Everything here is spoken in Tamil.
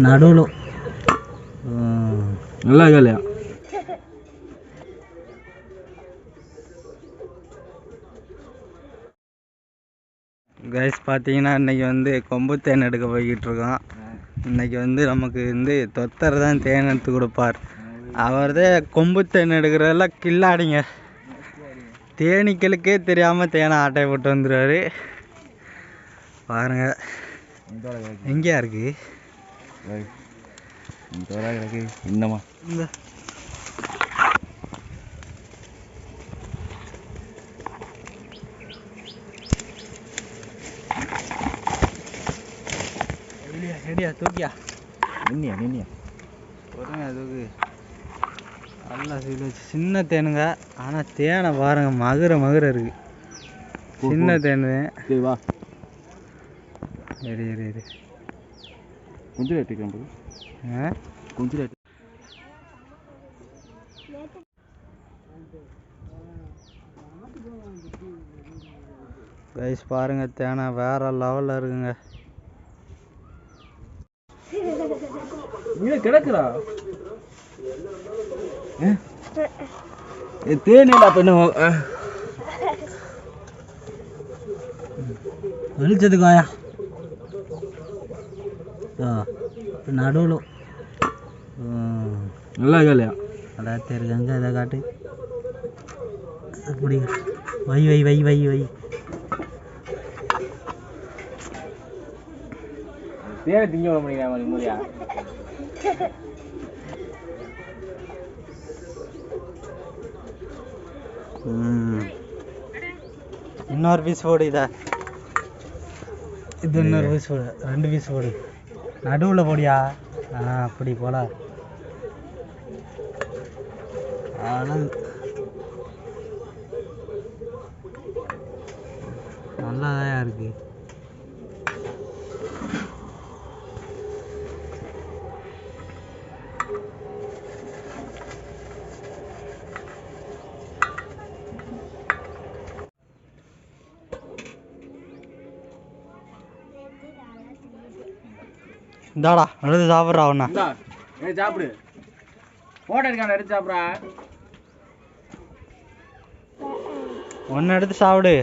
நடுவில் நல்லா இல்லையா? கைஸ் பார்த்தீங்கன்னா இன்றைக்கி வந்து கொம்பு தேன் எடுக்க போய்கிட்டு இருக்கோம். இன்றைக்கி வந்து நமக்கு வந்து தொத்தர் தான் தேன் எடுத்து கொடுப்பார். அவர்தே கொம்பு தேன் எடுக்கிறதெல்லாம் கில்லாடிங்க. தேனீக்களுக்கே தெரியாமல் தேனை ஆட்டை போட்டு வந்துடுவார். பாருங்க எங்கேயா இருக்கு இன்னமா இந்த ரெடியா தூக்கியா நின்னியா பொறுங்க தூக்கு. நல்லா சின்ன தேனுங்க. ஆனால் தேனை பாருங்க மகுர இருக்கு. சின்ன தேனு வா சரி கொஞ்சம் ரேட்டு கொஞ்சம் ரேட்டு. கைஸ் பாருங்க தேனை வேற லெவலில் இருக்குங்க. கிடக்குறா தேனில பண்ணுவோம். வெளிச்சதுக்காயா நடுவில் நல்லா இல்லையா? அதான் தெரியுங்க. அதை காட்டு இப்படி வை வை வை வை வை தேவை திங்க விட முடியா? இன்னொரு பீஸ் போடு. இது இன்னொரு பீஸ் போடு. 2 பீஸ் போடு. நடுவில் போடியா? அப்படி போல. நல்லாதான் இருக்கு. இந்தாடா எடுத்து சாப்பிட்றா. ஒன்றா சாப்பிடு. போட்டோ எடுக்கான எடுத்து சாப்பிட்றா. ஒன்று எடுத்து சாப்பிடு.